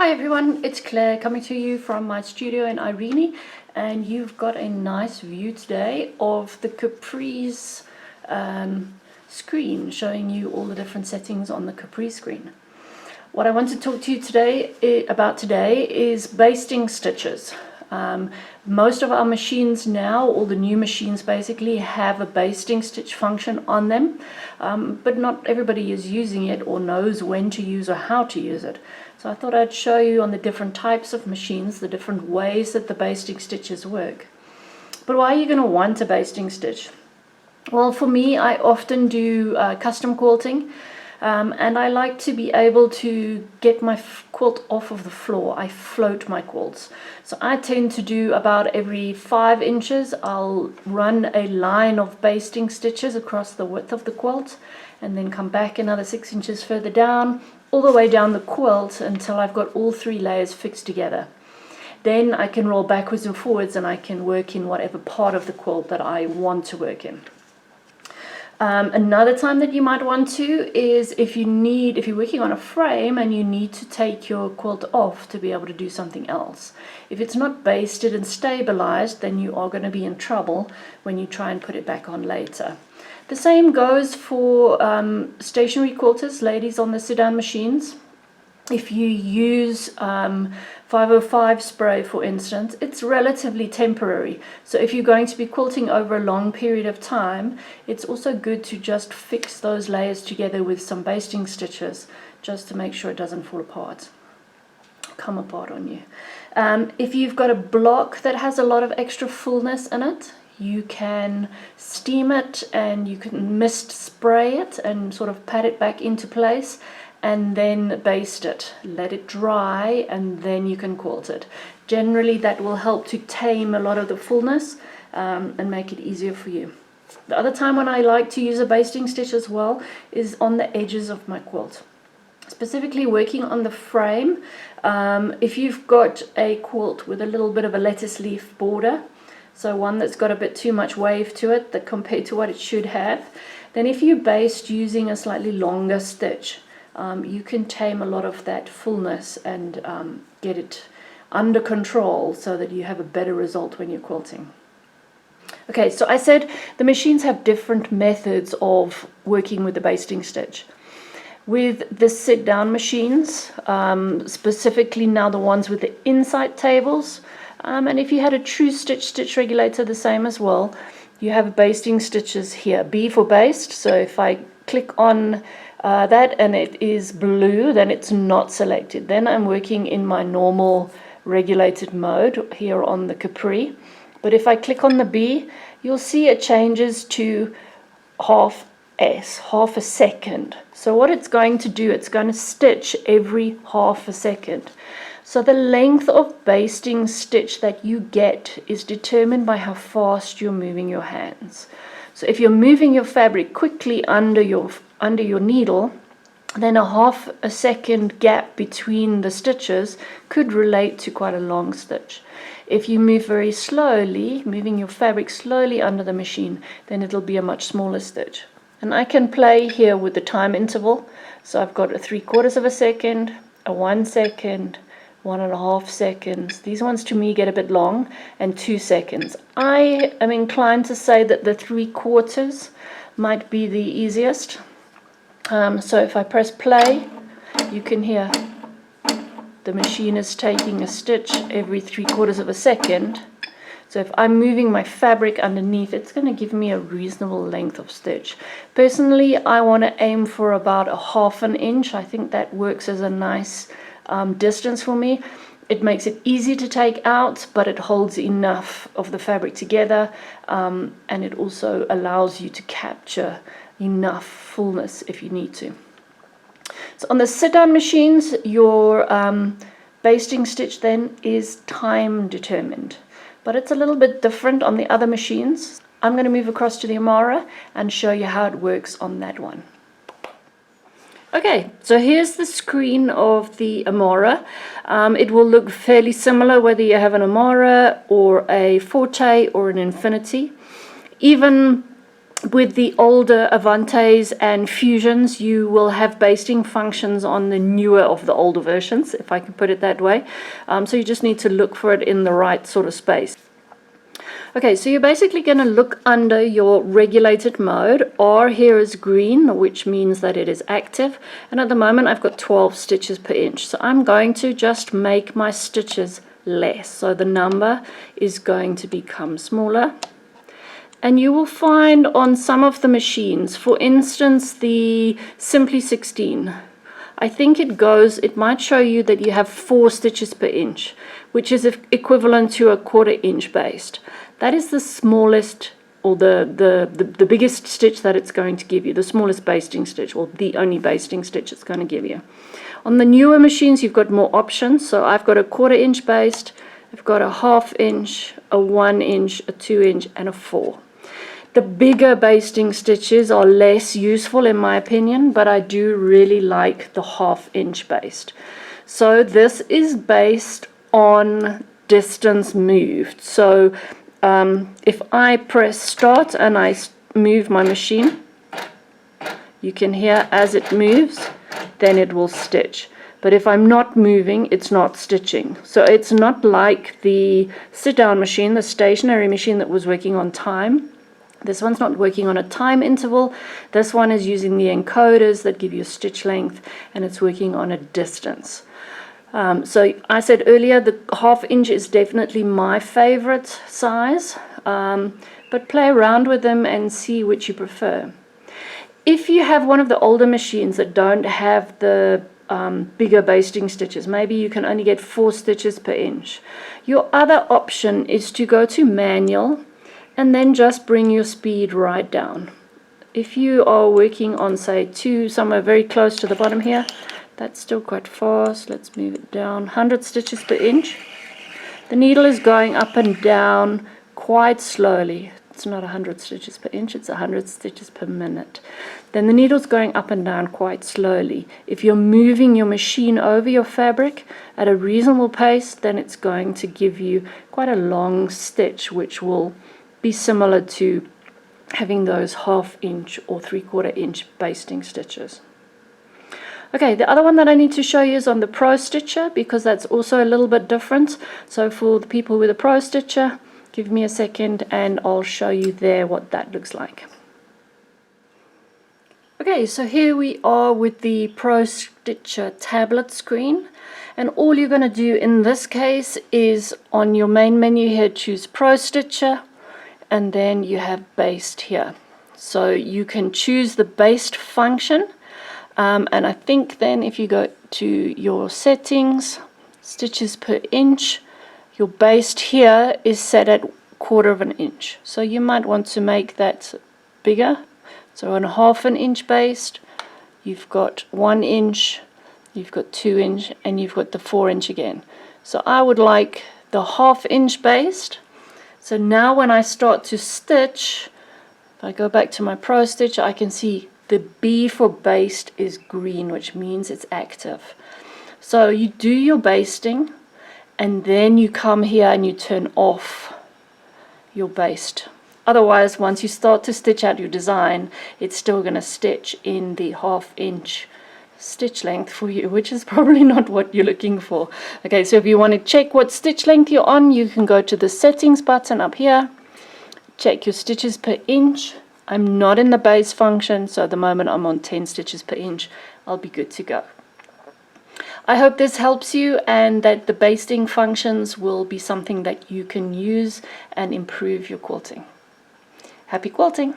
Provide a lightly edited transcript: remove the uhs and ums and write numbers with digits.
Hi everyone, it's Claire coming to you from my studio in Irene, and you've got a nice view today of the Caprice screen, showing you all the different settings on the Caprice screen. What I want to talk to you about today is basting stitches. Most of our machines now, all the new machines basically, have a basting stitch function on them, but not everybody is using it or knows when to use or how to use it. So I thought I'd show you on the different types of machines, the different ways that the basting stitches work. But why are you going to want a basting stitch? Well, for me, I often do custom quilting. And I like to be able to get my quilt off of the floor. I float my quilts. So I tend to do about every 5 inches, I'll run a line of basting stitches across the width of the quilt, and then come back another 6 inches further down, all the way down the quilt until I've got all 3 layers fixed together. Then I can roll backwards and forwards and I can work in whatever part of the quilt that I want to work in. Another time that you might want to is if you're working on a frame and you need to take your quilt off to be able to do something else. If it's not basted and stabilized, then you are going to be in trouble when you try and put it back on later. The same goes for stationary quilters, ladies on the sit-down machines. If you use 505 spray, for instance, it's relatively temporary. So if you're going to be quilting over a long period of time, it's also good to just fix those layers together with some basting stitches, just to make sure it doesn't come apart on you. If you've got a block that has a lot of extra fullness in it, you can steam it and you can mist spray it and sort of pat it back into place, and then baste it, let it dry, and then you can quilt it. Generally that will help to tame a lot of the fullness and make it easier for you. The other time when I like to use a basting stitch as well is on the edges of my quilt, specifically working on the frame. If you've got a quilt with a little bit of a lettuce leaf border, so one that's got a bit too much wave to it that compared to what it should have, then if you baste using a slightly longer stitch, you can tame a lot of that fullness and get it under control so that you have a better result when you're quilting. Okay, so I said the machines have different methods of working with the basting stitch. With the sit-down machines, specifically now the ones with the inside tables, and if you had a true stitch regulator, the same as well, you have basting stitches here. B for baste, so if I click on that and it is blue, then it's not selected. Then I'm working in my normal regulated mode here on the Capri. But if I click on the B, you'll see it changes to half a second. So what it's going to do, it's going to stitch every half a second. So the length of basting stitch that you get is determined by how fast you're moving your hands. So if you're moving your fabric quickly under your needle, then a half a second gap between the stitches could relate to quite a long stitch. If you move very slowly, moving your fabric slowly under the machine, then it'll be a much smaller stitch. And I can play here with the time interval. So I've got a 3/4 of a second, a 1 second, 1.5 seconds. These ones to me get a bit long, and 2 seconds. I am inclined to say that the 3/4 might be the easiest. So if I press play, you can hear the machine is taking a stitch every 3/4 of a second. So if I'm moving my fabric underneath, it's going to give me a reasonable length of stitch. Personally, I want to aim for about a 1/2 inch. I think that works as a nice distance for me. It makes it easy to take out, but it holds enough of the fabric together, and it also allows you to capture enough fullness if you need to. So on the sit-down machines, your basting stitch then is time determined, but it's a little bit different on the other machines. I'm going to move across to the Amara and show you how it works on that one. Okay, so here's the screen of the Amara. It will look fairly similar whether you have an Amara or a Forte or an Infinity. Even with the older Avantes and Fusions, you will have basting functions on the newer of the older versions, if I can put it that way. So you just need to look for it in the right sort of space. Okay, so you're basically going to look under your regulated mode. R here is green, which means that it is active. And at the moment, I've got 12 stitches per inch. So I'm going to just make my stitches less. So the number is going to become smaller. And you will find on some of the machines, for instance, the Simply 16, I think it might show you that you have 4 stitches per inch, which is equivalent to a 1/4 inch baste. That is the smallest, or the biggest stitch that it's going to give you, the smallest basting stitch, or the only basting stitch it's going to give you. On the newer machines, you've got more options. So I've got a 1/4 inch baste, I've got a 1/2 inch, a 1 inch, a 2 inch, and a 4. The bigger basting stitches are less useful in my opinion, but I do really like the 1/2 inch baste. So this is based on distance moved. So if I press start and I move my machine, you can hear as it moves, then it will stitch. But if I'm not moving, it's not stitching. So it's not like the sit-down machine, the stationary machine that was working on time. This one's not working on a time interval. This one is using the encoders that give you stitch length, and it's working on a distance. So I said earlier, the 1/2 inch is definitely my favorite size, but play around with them and see which you prefer. If you have one of the older machines that don't have the bigger basting stitches, maybe you can only get 4 stitches per inch. Your other option is to go to manual and then just bring your speed right down. If you are working on, say, 2, somewhere very close to the bottom here, that's still quite fast. Let's move it down. 100 stitches per inch. The needle is going up and down quite slowly. It's not 100 stitches per inch, it's 100 stitches per minute. Then the needle's going up and down quite slowly. If you're moving your machine over your fabric at a reasonable pace, then it's going to give you quite a long stitch, which will be similar to having those 1/2 inch or 3/4 inch basting stitches. Okay, the other one that I need to show you is on the ProStitcher, because that's also a little bit different. So for the people with a ProStitcher, give me a second and I'll show you there what that looks like. Okay, so here we are with the ProStitcher tablet screen, and all you're going to do in this case is on your main menu here, choose ProStitcher, and then you have baste here. So you can choose the baste function, and I think then if you go to your settings, stitches per inch, your baste here is set at 1/4 inch. So you might want to make that bigger. So on a 1/2 inch baste, you've got 1 inch, you've got 2 inch, and you've got the 4 inch again. So I would like the 1/2 inch baste. So now when I start to stitch, if I go back to my ProStitcher, I can see the B for baste is green, which means it's active. So you do your basting, and then you come here and you turn off your baste. Otherwise, once you start to stitch out your design, it's still going to stitch in the 1/2 inch stitch length for you, which is probably not what you're looking for. Okay, so if you want to check what stitch length you're on, you can go to the settings button up here, check your stitches per inch. I'm not in the base function, so at the moment I'm on 10 stitches per inch. I'll be good to go. I hope this helps you, and that the basting functions will be something that you can use and improve your quilting. Happy quilting!